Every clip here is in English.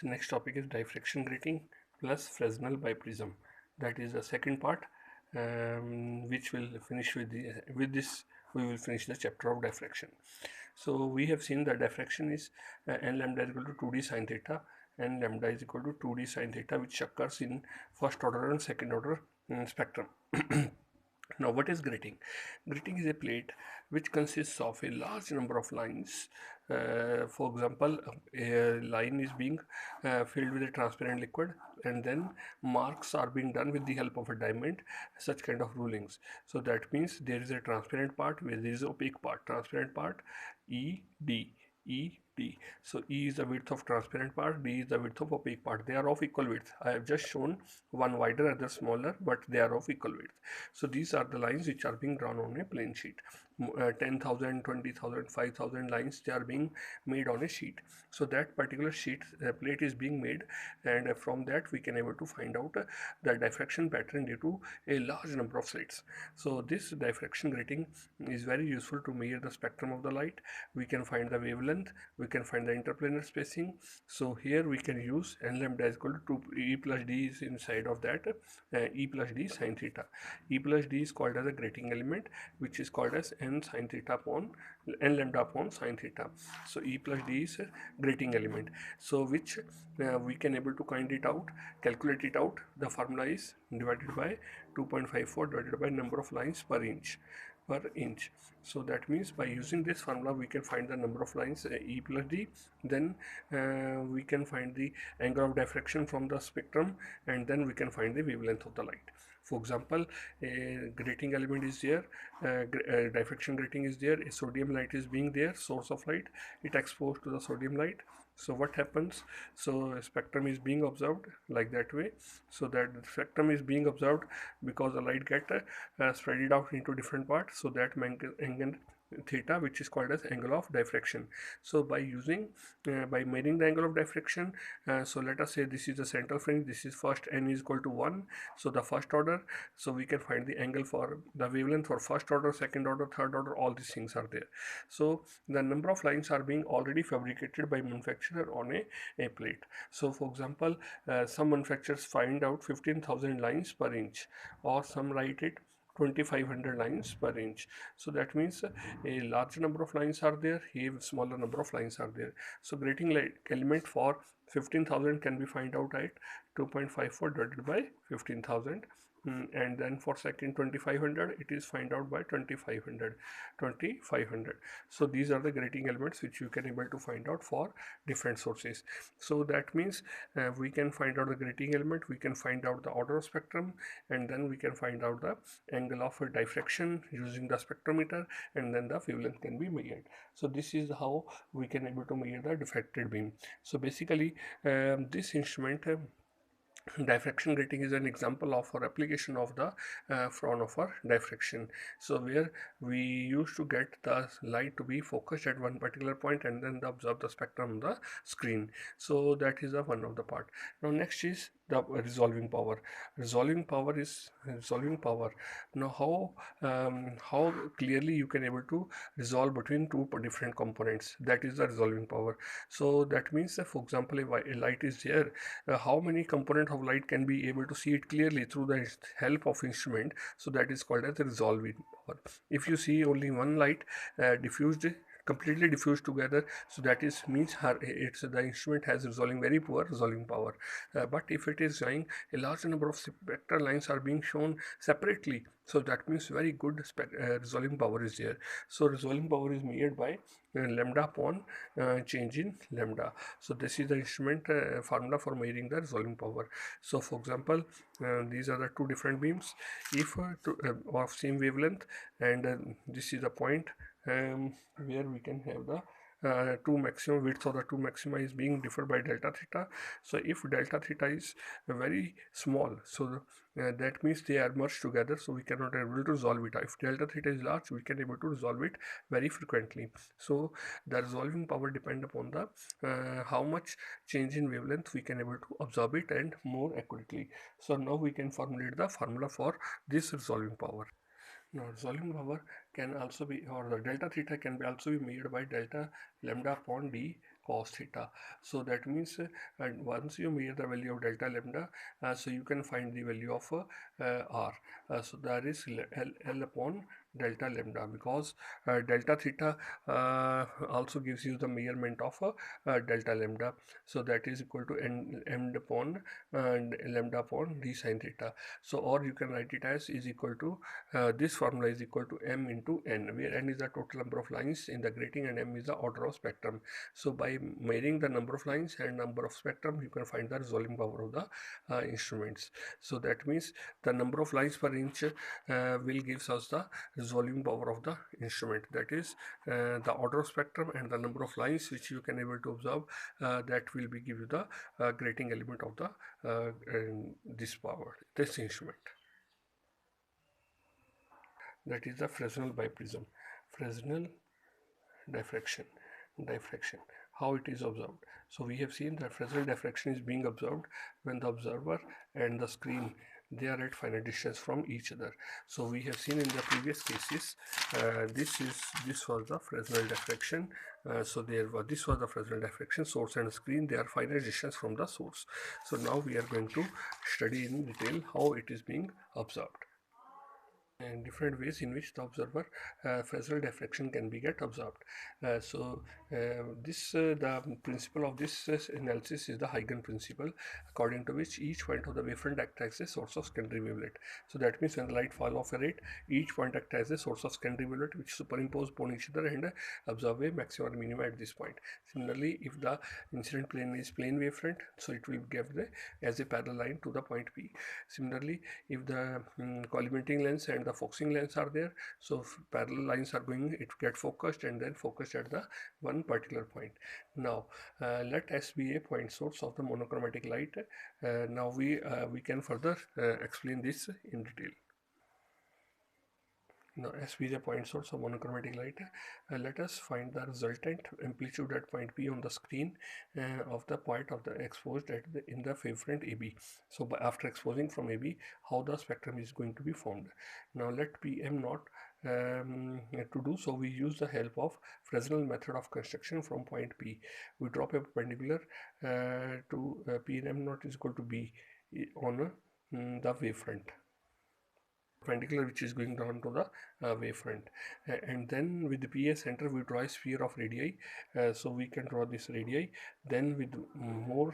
Next topic is diffraction grating plus Fresnel biprism. That is the second part, which will finish with this. We will finish the chapter of diffraction. So we have seen that diffraction is n lambda is equal to 2d sine theta, and lambda is equal to 2d sine theta, which occurs in first order and second order spectrum. Now, what is grating? Grating is a plate which consists of a large number of lines. For example, a line is being filled with a transparent liquid, and then marks are being done with the help of a diamond, such kind of rulings. So that means there is a transparent part where there is opaque part. Transparent part, E, D. E, D. So E is the width of transparent part, D is the width of opaque part. They are of equal width. I have just shown one wider, other smaller, but they are of equal width. So these are the lines which are being drawn on a plane sheet. 10,000, 20,000, 5,000 lines, they are being made on a sheet. So that particular sheet plate is being made, and from that we can able to find out the diffraction pattern due to a large number of slits. So this diffraction grating is very useful to measure the spectrum of the light. We can find the wavelength, we can find the interplanar spacing. So here we can use n lambda is equal to 2 e plus d is inside of that, e plus d sine theta. E plus d is called as a grating element, which is called as n sine theta upon n lambda upon sine theta. So E plus d is a grating element. So which we can able to find it out, calculate it out. The formula is divided by 2.54 divided by number of lines per inch. So that means by using this formula we can find the number of lines E plus D. Then we can find the angle of diffraction from the spectrum, and then we can find the wavelength of the light. For example, a grating element is there, diffraction grating is there, a sodium light is being there, source of light, it exposed to the sodium light. So what happens? So spectrum is being observed like that way. So that the spectrum is being observed because the light get spread it out into different parts. So that angle theta, which is called as angle of diffraction. So by using by measuring the angle of diffraction, so let us say this is the central fringe, this is first, n is equal to 1, so the first order. So we can find the angle for the wavelength for first order, second order, third order, all these things are there. So the number of lines are being already fabricated by manufacturer on a plate. So for example, some manufacturers find out 15,000 lines per inch, or some write it 2500 lines per inch. So that means a large number of lines are there, a smaller number of lines are there. So grating element for 15,000 can be find out at 2.54 divided by 15,000. And then for second 2500, it is find out by 2500. So these are the grating elements which you can able to find out for different sources. So that means we can find out the grating element, we can find out the order of spectrum, and then we can find out the angle of diffraction using the spectrometer, and then the wavelength can be measured. So this is how we can able to measure the diffracted beam. So basically this instrument diffraction grating is an example of our application of the Fraunhofer diffraction. So where we used to get the light to be focused at one particular point and then observe the spectrum on the screen. So that is the one of the part. Now next is the resolving power. Resolving power is resolving power. Now how clearly you can able to resolve between two different components, that is the resolving power. So that means that for example, if a light is there, how many component of light can be able to see it clearly through the help of instrument. So that is called as the resolving power. If you see only one light diffused, completely diffused together, so that is means it's the instrument has resolving very poor resolving power. But if it is showing a large number of spectral lines are being shown separately, so that means very good resolving power is there. So resolving power is measured by lambda upon change in lambda. So this is the instrument formula for measuring the resolving power. So for example, these are the two different beams, if of same wavelength, and this is the point where we can have the two maximum width of the two maxima is being differed by delta theta. So if delta theta is very small, so that means they are merged together, so we cannot able to resolve it. If delta theta is large, we can able to resolve it very frequently. So the resolving power depend upon the how much change in wavelength we can able to observe it and more accurately. So now we can formulate the formula for this resolving power. Now, resolving power can also be, or the delta theta can be also be measured by delta lambda upon d cos theta. So that means and once you measure the value of delta lambda, so you can find the value of r. So that is L upon delta lambda, because delta theta also gives you the measurement of delta lambda. So that is equal to m upon lambda upon d sine theta. So or you can write it as is equal to this formula is equal to m into n, where n is the total number of lines in the grating and m is the order of spectrum. So by measuring the number of lines and number of spectrum, you can find the resolving power of the instruments. So that means the number of lines per inch will gives us the resolving power of the instrument. That is the order of spectrum and the number of lines which you can able to observe, that will be give you the grating element of the this power, this instrument. That is the Fresnel biprism. Fresnel diffraction. How it is observed. So we have seen that Fresnel diffraction is being observed when the observer and the screen, they are at finite distance from each other. So we have seen in the previous cases, this was the Fresnel diffraction. So this was the Fresnel diffraction. Source and screen, they are finite distance from the source. So now we are going to study in detail how it is being observed and different ways in which the observer Fresnel diffraction can be get observed. The principle of this analysis is the Huygens principle, according to which each point of the wavefront acts as a source of secondary wavelet. So that means when the light fall off a rate, each point acts as a source of secondary wavelet which superimpose upon each other and observe a maximum or minimum at this point. Similarly, if the incident plane is plane wavefront, so it will give as a parallel line to the point P. Similarly, if the collimating lens and the focusing lens are there, so parallel lines are going, it get focused and then focused at the one particular point. Now let S be a point source of the monochromatic light. Now we can further explain this in detail. Now S be the point source of monochromatic light. Let us find the resultant amplitude at point P on the screen of the point of the exposed at in the wavefront AB. So after exposing from AB, how the spectrum is going to be formed. Now let Pm naught to do so, we use the help of Fresnel method of construction from point P. We drop a perpendicular to Pm naught is equal to B on the wavefront, perpendicular which is going down to the wavefront, and then with the PA center we draw a sphere of radii. So we can draw this radii, then with more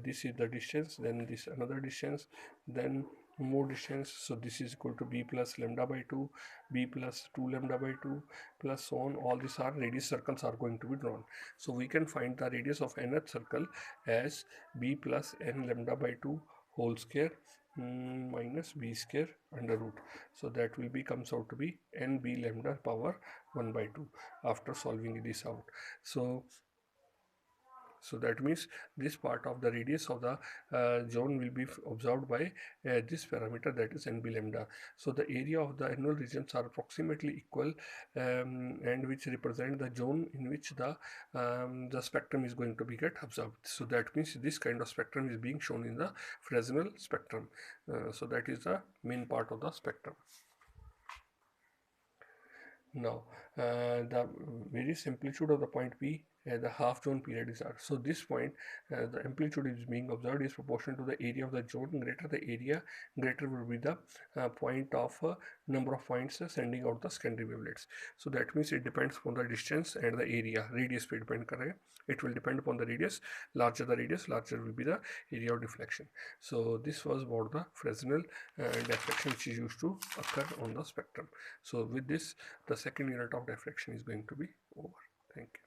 this is the distance, then this another distance, then more distance. So this is equal to b plus lambda by 2, b plus 2 lambda by 2, plus so on. All these are radius circles are going to be drawn. So we can find the radius of nth circle as b plus n lambda by 2 whole square minus b square under root. So that will be comes out to be n b lambda power 1 by 2 after solving this out. So that means this part of the radius of the zone will be observed by this parameter, that is nb lambda. So the area of the annual regions are approximately equal, and which represent the zone in which the spectrum is going to be get observed. So that means this kind of spectrum is being shown in the Fresnel spectrum. So that is the main part of the spectrum. Now the various amplitude of the point P, the half zone period is R. So this point, the amplitude is being observed is proportional to the area of the zone. Greater the area, greater will be the point of number of points sending out the secondary wavelets. So that means it depends upon the distance and the area. Radius पे depend करेगा. It will depend upon the radius. Larger the radius, larger will be the area of deflection. So this was about the Fresnel diffraction which is used to occur on the spectrum. So with this, the second unit of diffraction is going to be over. Thank you.